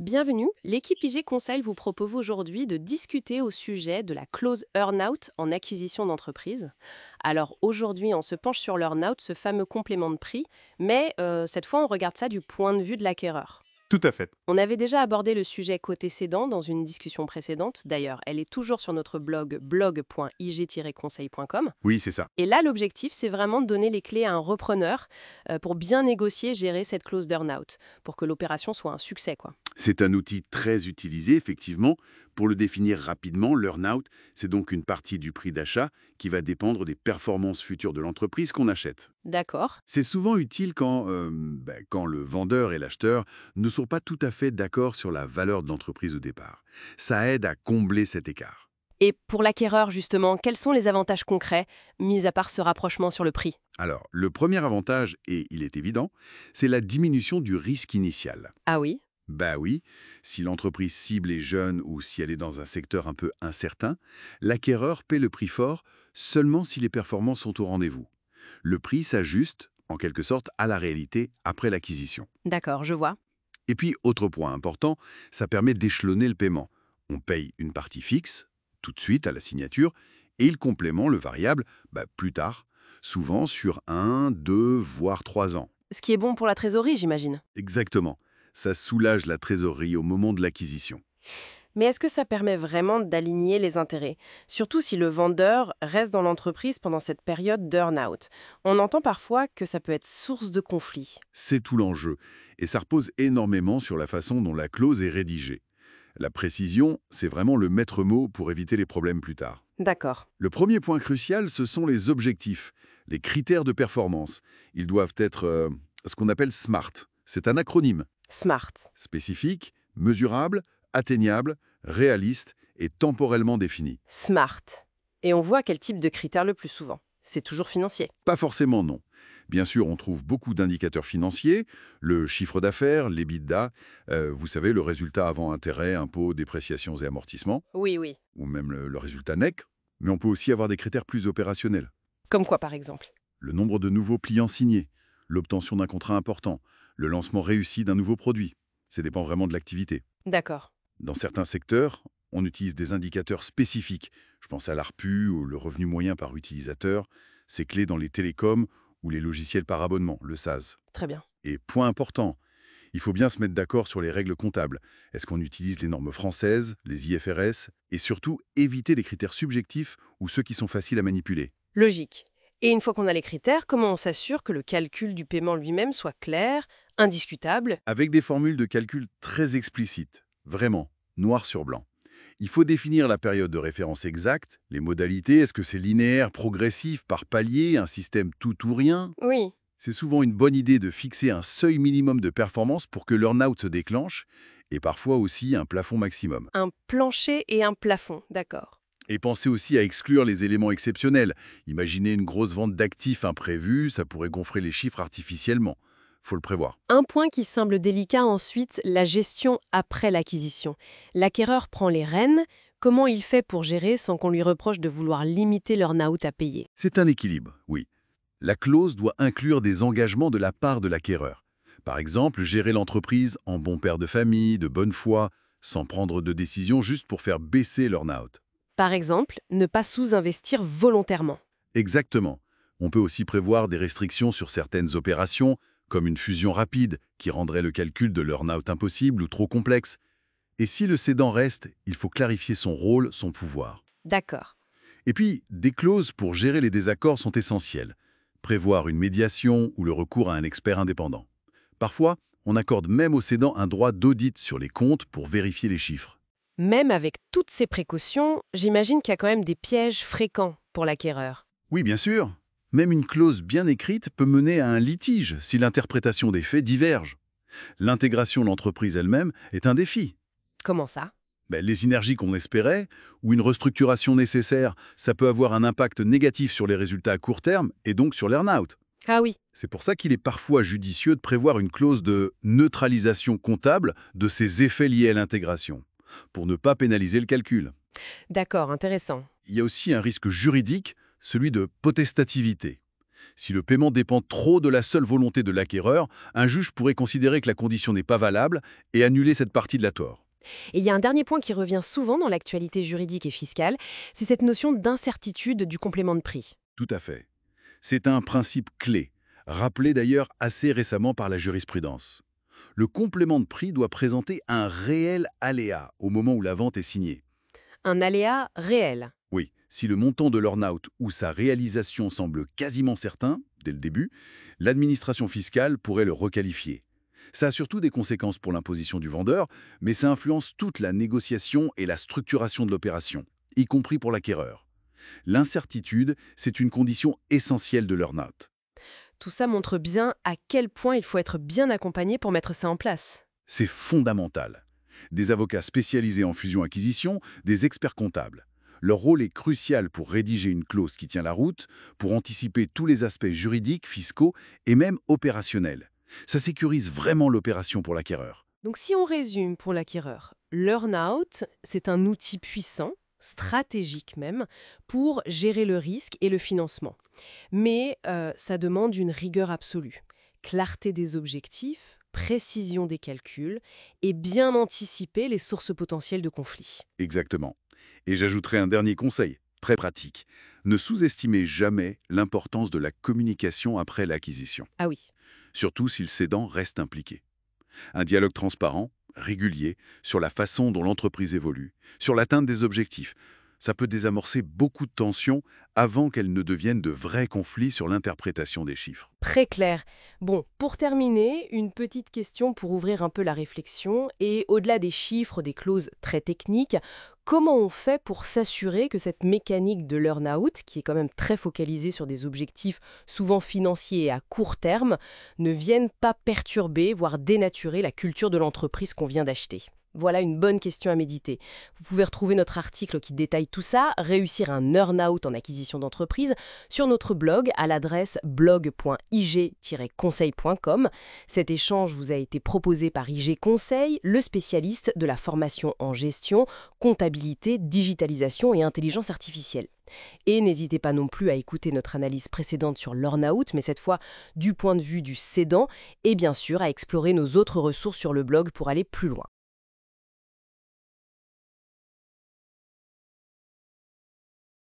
Bienvenue, l'équipe IG Conseil vous propose aujourd'hui de discuter au sujet de la clause earn-out en acquisition d'entreprise. Alors aujourd'hui, on se penche sur l'earn-out, ce fameux complément de prix, mais cette fois, on regarde ça du point de vue de l'acquéreur. Tout à fait. On avait déjà abordé le sujet côté cédant dans une discussion précédente, d'ailleurs, elle est toujours sur notre blog blog.ig-conseil.com. Oui, c'est ça. Et là, l'objectif, c'est vraiment de donner les clés à un repreneur pour bien négocier, gérer cette clause d'earn-out, pour que l'opération soit un succès, quoi. C'est un outil très utilisé, effectivement. Pour le définir rapidement, l'earn-out, c'est donc une partie du prix d'achat qui va dépendre des performances futures de l'entreprise qu'on achète. D'accord. C'est souvent utile quand le vendeur et l'acheteur ne sont pas tout à fait d'accord sur la valeur de l'entreprise au départ. Ça aide à combler cet écart. Et pour l'acquéreur, justement, quels sont les avantages concrets, mis à part ce rapprochement sur le prix? Alors, le premier avantage, et il est évident, c'est la diminution du risque initial. Ah oui? Bah oui, si l'entreprise cible est jeune ou si elle est dans un secteur un peu incertain, l'acquéreur paie le prix fort seulement si les performances sont au rendez-vous. Le prix s'ajuste, en quelque sorte, à la réalité après l'acquisition. D'accord, je vois. Et puis, autre point important, ça permet d'échelonner le paiement. On paye une partie fixe, tout de suite à la signature, et le complément, le variable, plus tard, souvent sur 1, 2, voire 3 ans. Ce qui est bon pour la trésorerie, j'imagine. Exactement. Ça soulage la trésorerie au moment de l'acquisition. Mais est-ce que ça permet vraiment d'aligner les intérêts? Surtout si le vendeur reste dans l'entreprise pendant cette période d'earn-out. On entend parfois que ça peut être source de conflit. C'est tout l'enjeu, et ça repose énormément sur la façon dont la clause est rédigée. La précision, c'est vraiment le maître mot pour éviter les problèmes plus tard. D'accord. Le premier point crucial, ce sont les objectifs, les critères de performance. Ils doivent être ce qu'on appelle SMART. C'est un acronyme Smart. spécifique, mesurable, atteignable, réaliste et temporellement défini. Smart. Et on voit quel type de critères le plus souvent. C'est toujours financier. Pas forcément non. Bien sûr, on trouve beaucoup d'indicateurs financiers, le chiffre d'affaires, l'EBITDA, vous savez, le résultat avant intérêt, impôts, dépréciations et amortissements, Oui, oui. ou même le résultat net, mais on peut aussi avoir des critères plus opérationnels. Comme quoi, par exemple? Le nombre de nouveaux clients signés, l'obtention d'un contrat important, le lancement réussi d'un nouveau produit. Ça dépend vraiment de l'activité. D'accord. Dans certains secteurs, on utilise des indicateurs spécifiques. Je pense à l'ARPU ou le revenu moyen par utilisateur. C'est clé dans les télécoms ou les logiciels par abonnement, le SaaS. Très bien. Et point important, il faut bien se mettre d'accord sur les règles comptables. Est-ce qu'on utilise les normes françaises, les IFRS, et surtout éviter les critères subjectifs ou ceux qui sont faciles à manipuler. Logique. Et une fois qu'on a les critères, comment on s'assure que le calcul du paiement lui-même soit clair, indiscutable? Avec des formules de calcul très explicites, vraiment, noir sur blanc. Il faut définir la période de référence exacte, les modalités, est-ce que c'est linéaire, progressif, par palier, un système tout ou rien. Oui. C'est souvent une bonne idée de fixer un seuil minimum de performance pour que l'earn-out se déclenche, et parfois aussi un plafond maximum. Un plancher et un plafond, d'accord. Et pensez aussi à exclure les éléments exceptionnels. Imaginez une grosse vente d'actifs imprévus, ça pourrait gonfler les chiffres artificiellement. Faut le prévoir. Un point qui semble délicat ensuite, la gestion après l'acquisition. L'acquéreur prend les rênes. Comment il fait pour gérer sans qu'on lui reproche de vouloir limiter l'earn-out à payer? C'est un équilibre, oui. La clause doit inclure des engagements de la part de l'acquéreur. Par exemple, gérer l'entreprise en bon père de famille, de bonne foi, sans prendre de décision juste pour faire baisser l'earn-out. Par exemple, ne pas sous-investir volontairement. Exactement. On peut aussi prévoir des restrictions sur certaines opérations, comme une fusion rapide qui rendrait le calcul de l'earn-out impossible ou trop complexe. Et si le cédant reste, il faut clarifier son rôle, son pouvoir. D'accord. Et puis, des clauses pour gérer les désaccords sont essentielles. Prévoir une médiation ou le recours à un expert indépendant. Parfois, on accorde même au cédant un droit d'audit sur les comptes pour vérifier les chiffres. Même avec toutes ces précautions, j'imagine qu'il y a quand même des pièges fréquents pour l'acquéreur. Oui, bien sûr. Même une clause bien écrite peut mener à un litige si l'interprétation des faits diverge. L'intégration de l'entreprise elle-même est un défi. Comment ça? Les synergies qu'on espérait, ou une restructuration nécessaire, ça peut avoir un impact négatif sur les résultats à court terme et donc sur l'earn-out. Ah oui. C'est pour ça qu'il est parfois judicieux de prévoir une clause de neutralisation comptable de ces effets liés à l'intégration, pour ne pas pénaliser le calcul. D'accord, intéressant. Il y a aussi un risque juridique, celui de potestativité. Si le paiement dépend trop de la seule volonté de l'acquéreur, un juge pourrait considérer que la condition n'est pas valable et annuler cette partie de la tort. Et il y a un dernier point qui revient souvent dans l'actualité juridique et fiscale, c'est cette notion d'incertitude du complément de prix. Tout à fait. C'est un principe clé, rappelé d'ailleurs assez récemment par la jurisprudence. Le complément de prix doit présenter un réel aléa au moment où la vente est signée. Un aléa réel. Oui, si le montant de l'earn-out ou sa réalisation semble quasiment certain, dès le début, l'administration fiscale pourrait le requalifier. Ça a surtout des conséquences pour l'imposition du vendeur, mais ça influence toute la négociation et la structuration de l'opération, y compris pour l'acquéreur. L'incertitude, c'est une condition essentielle de l'earn-out. Tout ça montre bien à quel point il faut être bien accompagné pour mettre ça en place. C'est fondamental. Des avocats spécialisés en fusion-acquisition, des experts comptables. Leur rôle est crucial pour rédiger une clause qui tient la route, pour anticiper tous les aspects juridiques, fiscaux et même opérationnels. Ça sécurise vraiment l'opération pour l'acquéreur. Donc si on résume pour l'acquéreur, l'earn-out, c'est un outil puissant, stratégique même, pour gérer le risque et le financement. Mais ça demande une rigueur absolue, clarté des objectifs, précision des calculs et bien anticiper les sources potentielles de conflits. Exactement. Et j'ajouterai un dernier conseil, très pratique. Ne sous-estimez jamais l'importance de la communication après l'acquisition, Ah oui. surtout si le cédant reste impliqué. Un dialogue transparent, régulier, sur la façon dont l'entreprise évolue, sur l'atteinte des objectifs. Ça peut désamorcer beaucoup de tensions avant qu'elles ne deviennent de vrais conflits sur l'interprétation des chiffres. Très clair. Bon, pour terminer, une petite question pour ouvrir un peu la réflexion. Et au-delà des chiffres, des clauses très techniques, comment on fait pour s'assurer que cette mécanique de l'earn-out, qui est quand même très focalisée sur des objectifs souvent financiers et à court terme, ne vienne pas perturber, voire dénaturer la culture de l'entreprise qu'on vient d'acheter? Voilà une bonne question à méditer. Vous pouvez retrouver notre article qui détaille tout ça, réussir un earn-out en acquisition d'entreprise, sur notre blog à l'adresse blog.ig-conseil.com. Cet échange vous a été proposé par IG Conseil, le spécialiste de la formation en gestion, comptabilité, digitalisation et intelligence artificielle. Et n'hésitez pas non plus à écouter notre analyse précédente sur l'earn-out, mais cette fois du point de vue du cédant, et bien sûr à explorer nos autres ressources sur le blog pour aller plus loin.